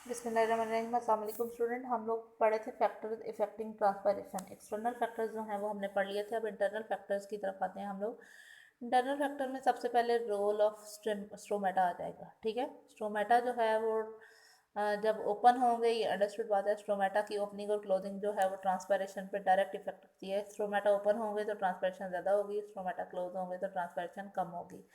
बिस्मिल्लाहिर्रहमानिर्रहीम। अस्सलाम वालेकुम स्टूडेंट। हम लोग पढ़े थे factors affecting transpiration. External factors जो हैं वो हमने पढ़ लिए थे। अब इंटरनल फैक्टर्स की तरफ आते हैं हम लोग। इंटरनल फैक्टर में सबसे पहले रोल ऑफ स्ट्रोमेटा आ जाएगा। ठीक है, स्ट्रोमेटा जो है वो जब ओपन होंगे, ये अंडरस्टूड बात है। स्ट्रोमेटा की ओपनिंग और क्लोजिंग जो है वो ट्रांसपायरेशन पे डायरेक्ट इफेक्ट करती है। स्ट्रोमेटा ओपन होंगे तो ट्रांसपायरेशन ज़्यादा होगी, स्ट्रोमेटा क्लोज होंगे तो ट्रांसपायरेशन कम होगी।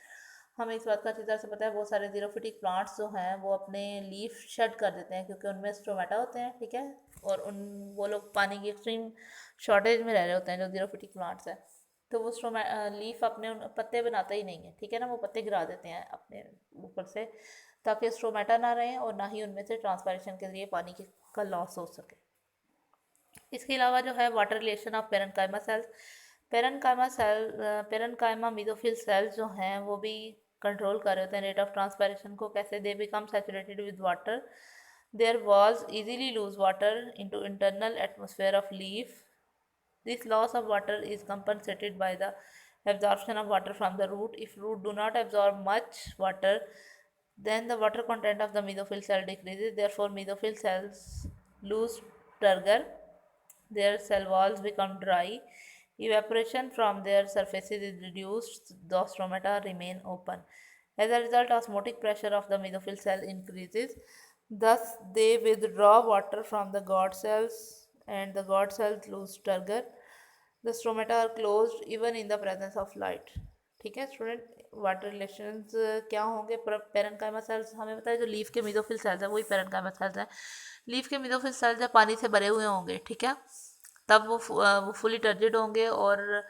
हमें इस बात का अच्छी तरह से पता है। बहुत सारे जीरोफिटिक प्लांट्स जो हैं वो अपने लीफ शेड कर देते हैं क्योंकि उनमें स्ट्रोमेटा होते हैं। ठीक है, और वो लोग पानी की एक्सट्रीम शॉर्टेज में रह रहे होते हैं जो जीरोफिटिक प्लांट्स हैं। तो वो लीफ अपने पत्ते बनाते ही नहीं है। ठीक है ना, वो पत्ते गिरा देते हैं अपने ऊपर से ताकि स्ट्रोमेटा ना रहे और ना ही उनमें से ट्रांसपायरेशन के जरिए का लॉस हो सके। इसके अलावा जो है water relation of parenchyma cells. Parenchyma mesophyll cells जो हैं वो भी कंट्रोल कर रहे होते हैं रेट ऑफ ट्रांसपायरेशन को। कैसे? They become saturated with water, their walls easily loose water into internal atmosphere of leaf. This loss of water is compensated by the absorption of water from the root. If root do not absorb much water, then the water content of the mesophyll cell decreases. Therefore, mesophyll cells lose turgor. Their cell walls become dry. Evaporation from their surfaces is reduced. The stromata remain open. As a result, osmotic pressure of the mesophyll cell increases. Thus, they withdraw water from the God cells, and the God cells lose turgor. The stromata are closed even in the presence of light. ठीक है student, water relations क्या होंगे? Parenchyma sales हमें पता है, जो leaf के मिडोफिल sales है वही पेरेन्काइमा सेल्स हैं। लीफ के मिडोफिल सेल्स जब पानी से भरे हुए होंगे, ठीक है, तब वो फुली टर्जिड होंगे और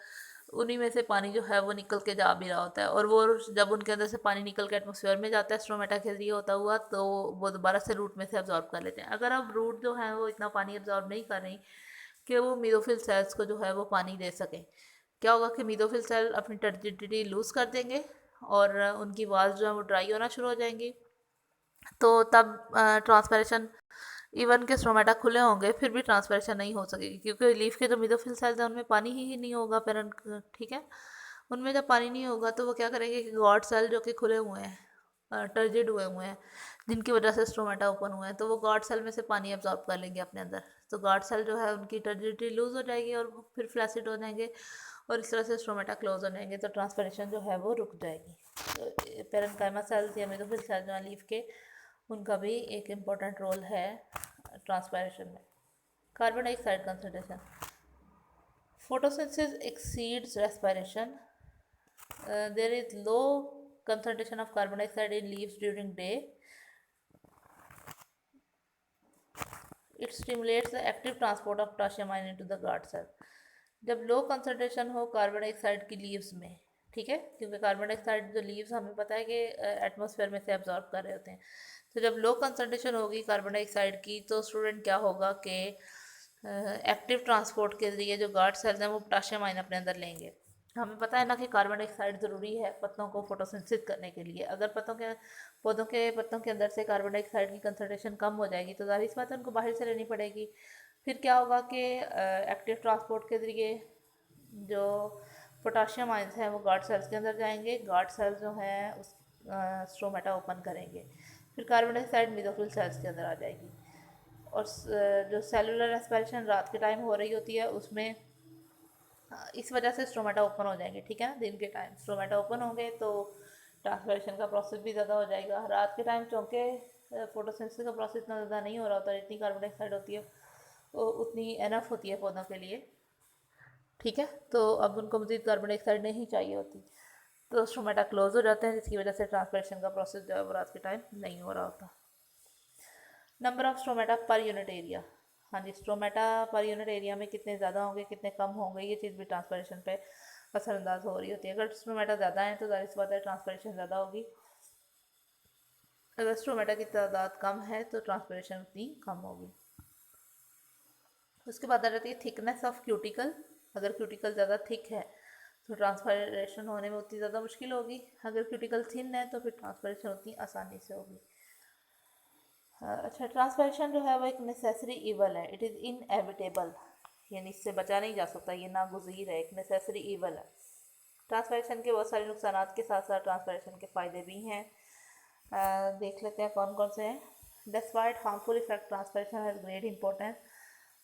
उन्हीं में से पानी जो है वो निकल के जा भी रहा होता है। और वो जब उनके अंदर से पानी निकल के एटमोसफेयर में जाता है स्ट्रोमेटा के जरिए होता हुआ, तो वो दोबारा से रूट में से अब्जॉर्ब कर लेते हैं। अगर अब रूट जो है वो इतना पानी अब्जॉर्ब नहीं कर रही कि वो मीडोफिल सेल्स को जो है वो पानी दे सकें, क्या होगा कि मीडोफिल सेल अपनी टर्जिडिटी लूज़ कर देंगे और उनकी वाल्स जो है वो ड्राई होना शुरू हो जाएंगी। तो तब ट्रांसपैरेशन, इवन के स्ट्रोमेटा खुले होंगे फिर भी ट्रांसपैरेशन नहीं हो सकेगी क्योंकि लीफ के जो मिडोफिल सेल्स हैं उनमें पानी ही नहीं होगा। पेरेंट, ठीक है, उनमें जब पानी नहीं होगा तो वो क्या करेंगे कि गॉड सेल जो कि खुले हुए हैं, टर्जिड हुए हुए हैं, जिनकी वजह से स्ट्रोमेटा ओपन हुए हैं, तो वो गॉड सेल में से पानी एब्जॉर्ब कर लेंगे अपने अंदर। तो गॉड सेल जो है उनकी टर्जिडिटी लूज हो जाएगी और वो फिर फ्लैसिड हो जाएंगे और इस तरह से स्ट्रोमेटा क्लोज हो जाएंगे, तो ट्रांसपैरेशन जो है वो रुक जाएगी। तो पेरेन्काइमा सेल्स या मिडोफिल सेल जो हैं लीफ के, उनका भी एक इम्पॉर्टेंट रोल है ट्रांसपैरेशन में। Carbon dioxide concentration. Photosynthesis exceeds respiration. There is low concentration of carbon dioxide in leaves during day. It stimulates the active transport of potassium ion into the guard cell. जब low concentration हो carbon dioxide की leaves में, ठीक है, क्योंकि carbon dioxide जो leaves हमें पता है कि एटमॉस्फेयर में से एब्जॉर्ब कर रहे होते हैं, तो जब लो कंसनट्रेशन होगी कार्बन डाइऑक्साइड की तो स्टूडेंट क्या होगा कि एक्टिव ट्रांसपोर्ट के जरिए जो गार्ड सेल्स हैं वो पोटाशियम आयन अपने अंदर लेंगे। हमें पता है ना कि कार्बन डाइऑक्साइड ज़रूरी है पत्तों को फोटोसिंथेसिस करने के लिए। अगर पत्तों के अंदर से कार्बन डाइऑक्साइड की कंसनट्रेशन कम हो जाएगी तो ज़ाहिर सी बात है उनको बाहर से लेनी पड़ेगी। फिर क्या होगा कि एक्टिव ट्रांसपोर्ट के ज़रिए जो पोटाशियम आयंस हैं वो गार्ड सेल्स के अंदर जाएंगे। गार्ड सेल्स जो हैं उस स्ट्रोमेटा ओपन करेंगे, फिर कार्बन डाइऑक्साइड मेसोफिल सेल्स के अंदर आ जाएगी। और जो सेलुलर रेस्पिरेशन रात के टाइम हो रही होती है उसमें इस वजह से स्ट्रोमेटा ओपन हो जाएंगे। ठीक है ना, दिन के टाइम स्ट्रोमेटा ओपन होंगे तो ट्रांसपिरेशन का प्रोसेस भी ज़्यादा हो जाएगा। रात के टाइम चूँकि फोटोसिंथेसिस का प्रोसेस इतना ज़्यादा नहीं हो रहा होता, जितनी कार्बन डाइऑक्साइड होती है वो उतनी एनफ होती है पौधों के लिए। ठीक है, तो अब उनको मज़ीद कार्बन डाइऑक्साइड नहीं चाहिए होती, तो स्ट्रोमेटा क्लोज हो जाते हैं, जिसकी वजह से ट्रांसपिरेशन का प्रोसेस जो है वो रात के टाइम नहीं हो रहा होता। Number of stromata per unit area. हाँ जी, स्ट्रोमेटा पर यूनिट एरिया में कितने ज़्यादा होंगे कितने कम होंगे, ये चीज़ भी ट्रांसपिरेशन पे असरअंदाज हो रही होती है। अगर स्ट्रोमेटा ज़्यादा है तो ज़ाहिर सी बात है ट्रांसपिरेशन ज़्यादा होगी। अगर स्ट्रोमेटा की तादाद कम है तो ट्रांसपिरेशन उतनी कम होगी। उसके बाद आ जाती है थिकनेस ऑफ क्यूटिकल। अगर क्यूटिकल ज़्यादा थिक है तो ट्रांसपिरेशन होने में उतनी ज़्यादा मुश्किल होगी। अगर क्यूटिकल थिन है तो फिर ट्रांसपिरेशन उतनी आसानी से होगी। अच्छा, ट्रांसपिरेशन जो है वो एक नेसेसरी ईवल है, इट इज़ इनएविटेबल, यानी इससे बचा नहीं जा सकता, ये नागुज़ीर है, एक नेसेसरी ईवल है। ट्रांसपिरेशन के बहुत सारे नुकसानात के साथ साथ ट्रांसपिरेशन के फ़ायदे भी हैं। देख लेते हैं कौन कौन से हैं। Despite harmful effect, transpiration has great importance.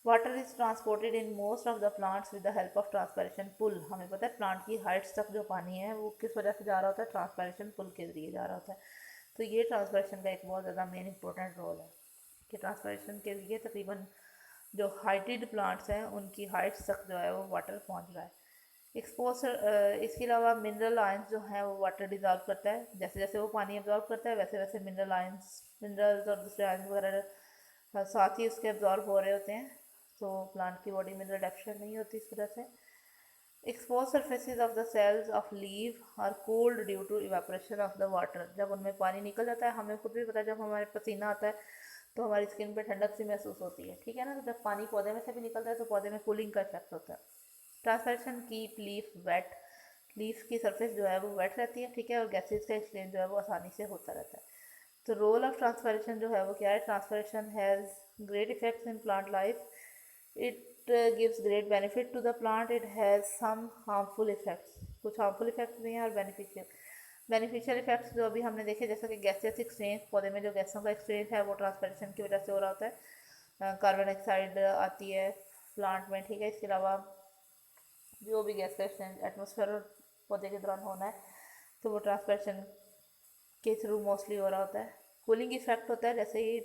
Water is transported in most of the plants with the help of transpiration pull. हमें पता है प्लांट की हाइट्स तक जो पानी है वो किस वजह से जा रहा होता है, ट्रांसपायरेशन पुल के जरिए जा रहा होता है. तो ये ट्रांसपायरेशन का एक बहुत ज़्यादा मेन इंपॉर्टेंट रोल है कि ट्रांसपायरेशन के जरिए तकरीबन जो हाइटेड प्लांट्स हैं उनकी हाइट्स तक जो है वो वाटर पहुंच रहा है. एक्सपोजर इसके अलावा मिनरल आयंस जो हैं वो वाटर डिजॉल्व करता है. जैसे जैसे वो पानी एब्जॉर्व करता है वैसे वैसे मिनरल्स और दूसरे आयंस वगैरह साथ ही उसके एब्जॉर्व हो रहे होते हैं. तो प्लांट की बॉडी मिनरल डेफिशिएंट नहीं होती इस वजह से. Exposed surfaces of the cells of leave are cold due to evaporation of the water. जब उनमें पानी निकल जाता है, हमें खुद भी पता है जब हमारे पसीना आता है तो हमारी स्किन पे ठंडक सी महसूस होती है, ठीक है ना. तो जब पानी पौधे में से भी निकलता है तो पौधे में कूलिंग का इफेक्ट होता है. ट्रांसपैरेशन कीप लीफ वेट. लीफ की सरफेस जो है वो वेट रहती है, ठीक है, और गैसेज का एक्सचेंज जो है वो आसानी से होता रहता है. तो रोल ऑफ ट्रांसपैरेशन जो है वो क्या है? Transpiration has great effects in plant life. It gives great benefit to the plant. It has some harmful effects. कुछ हार्मफुल इफेक्ट्स भी हैं और बेनिफिशियल इफेक्ट्स जो अभी हमने देखे, जैसा कि गैसेस एक्सचेंज, पौधे में जो गैसों का एक्सचेंज है वो ट्रांसपैरेशन की वजह से हो रहा होता है. कार्बन डाइऑक्साइड आती है प्लांट में, ठीक है. इसके अलावा जो भी गैस का एक्सचेंज एटमॉस्फेयर और पौधे के दौरान होना है तो वो ट्रांसपैरेशन के थ्रू मोस्टली हो रहा होता है. कूलिंग इफेक्ट होता है, जैसे ही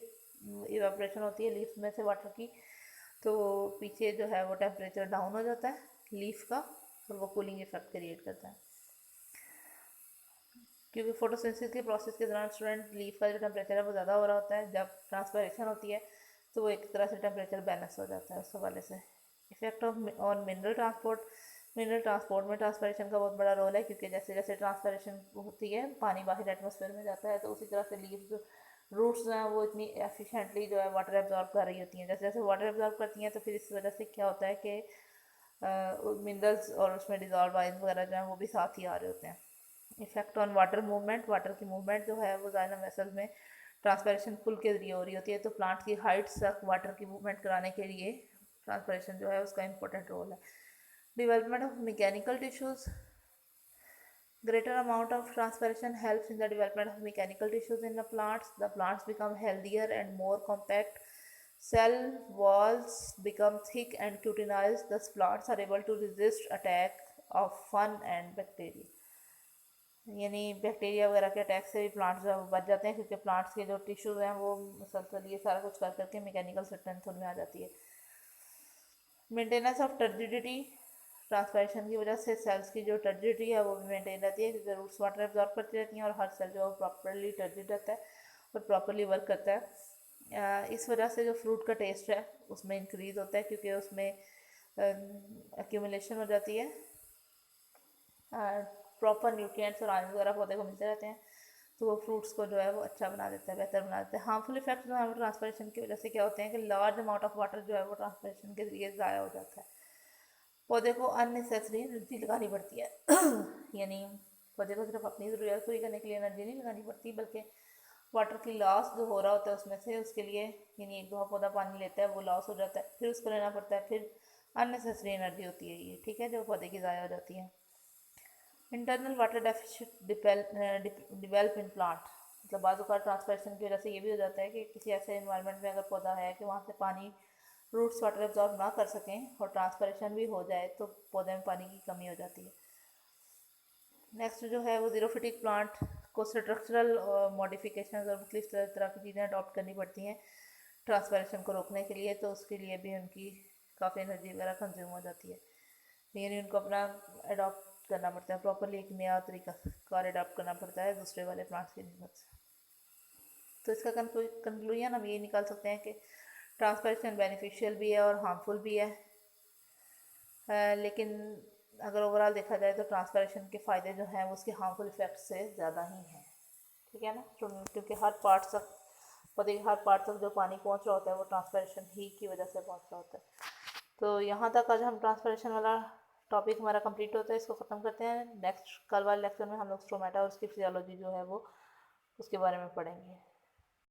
इवेपोरेशन होती है लीफ में से वाटर की तो पीछे जो है वो टेम्परेचर डाउन हो जाता है लीफ का और वो कूलिंग इफेक्ट क्रिएट करता है. क्योंकि फोटोसिंथेसिस के प्रोसेस के दौरान स्टूडेंट लीफ का जो टेम्परेचर है वो ज़्यादा हो रहा होता है. जब ट्रांसपैरेशन होती है तो वो एक तरह से टेम्परेचर बैलेंस हो जाता है उस हवाले से. Effect of on mineral transport. Mineral transport में ट्रांसपैरेशन का बहुत बड़ा रोल है, क्योंकि जैसे जैसे ट्रांसपैरेशन होती है पानी बाहर एटमॉस्फेयर में जाता है तो उसी तरह से लीव्स रूट्स जो हैं वो इतनी एफिशिएंटली जो है वाटर एब्जॉर्ब कर रही होती हैं. जैसे जैसे वाटर एब्जॉर्ब करती हैं तो फिर इस वजह से क्या होता है कि मिनरल्स और उसमें डिजॉल्व आयंस वगैरह जो हैं वो भी साथ ही आ रहे होते हैं. Effect on water movement. Water की मूवमेंट जो है वो जाइलम वेसल में ट्रांसपैरेशन पुल के जरिए हो रही होती है. तो प्लांट की हाइट्स तक वाटर की मूवमेंट कराने के लिए ट्रांसपैरेशन जो है उसका इंपॉर्टेंट रोल है. Development of mechanical tissues. Greater amount of transpiration helps in the development of mechanical tissues in the plants. The plants become healthier and more compact. Cell walls become thick and cutinized. Thus, plants are able to resist attack of fun and bacteria. यानी bacteria वगैरह के attack से भी plants जो है वो बच जाते हैं, क्योंकि प्लांट्स के जो टिश्यूज हैं वो मुसलसल ये सारा कुछ कर करके मैकेनिकल स्ट्रेंथ उनमें आ जाती है. Maintenance of turgidity. ट्रांसपैरेशन की वजह से सेल्स की जो टर्जिडिटी है वो भी मेंटेन रहती है, क्योंकि रूट्स वाटर एब्जॉर्ब करती रहती हैं और हर सेल जो प्रॉपरली टर्जिड रहता है और प्रॉपरली वर्क करता है. इस वजह से जो फ्रूट का टेस्ट है उसमें इंक्रीज़ होता है, क्योंकि उसमें एक्यूमुलेशन हो जाती है, प्रॉपर न्यूट्रिएंट्स और आयरन वगैरह पौधे को मिलते रहते हैं, तो वो फ्रूट्स को जो है वो अच्छा बना देता है, बेहतर बना देता है. हार्मफुल इफेक्ट जो है वो ट्रांसपैरेशन की वजह से क्या होते हैं कि लार्ज अमाउंट ऑफ वाटर जो है वो ट्रांसपैरेशन के जरिए ज़ाया हो जाता है. पौधे को अननेसेसरी एनर्जी लगानी पड़ती है. यानी पौधे को सिर्फ अपनी ज़रूरत पूरी करने के लिए एनर्जी नहीं लगानी पड़ती, बल्कि वाटर की लॉस जो हो रहा होता है उसमें से उसके लिए, यानी एक दो पौधा पानी लेता है वो लॉस हो जाता है, फिर उसको लेना पड़ता है, फिर अननेसेसरी एनर्जी होती है ये, ठीक है, जो पौधे की ज़ाया हो जाती है. Internal water deficit develop in plant. मतलब बाज़ औक़ात ट्रांसपैरेशन की वजह से ये भी हो जाता है कि किसी ऐसे इन्वायरमेंट में अगर पौधा है कि वहाँ से पानी रूट्स वाटर एब्जॉर्ब ना कर सकें और ट्रांसपैरेशन भी हो जाए तो पौधे में पानी की कमी हो जाती है. नेक्स्ट जो है वो ज़ीरोफिटिक प्लांट को स्ट्रक्चरल मॉडिफिकेशन और मुख्तलिफ तरह की चीज़ें अडॉप्ट करनी पड़ती हैं ट्रांसपैरेशन को रोकने के लिए, तो उसके लिए भी उनकी काफ़ी एनर्जी वगैरह कंज्यूम हो जाती है. यानी उनको अपना अडॉप्ट करना पड़ता है, प्रॉपरली एक नया तरीका कार अडॉप्ट करना पड़ता है दूसरे वाले प्लांट्स की निस्बत से. तो इसका कंक्लूजन हम ये निकाल सकते हैं कि ट्रांसपैरेशन बेनिफिशियल भी है और हार्मफुल भी है. लेकिन अगर ओवरऑल देखा जाए तो ट्रांसपैरेशन के फ़ायदे जो हैं वो उसके हार्मफुल इफेक्ट से ज़्यादा ही हैं, ठीक है ना. क्योंकि हर पार्ट तक पौधे के हर पार्ट तक जो पानी पहुंच रहा होता है वो ट्रांसपैरेशन ही की वजह से पहुंच रहा होता है. तो यहाँ तक आज हम ट्रांसपैरेशन वाला टॉपिक हमारा कंप्लीट होता है, इसको ख़त्म करते हैं. नेक्स्ट कल वाले लेक्चर में हम लोग स्टोमेटा और उसकी फिजियोलॉजी जो है वो उसके बारे में पढ़ेंगे.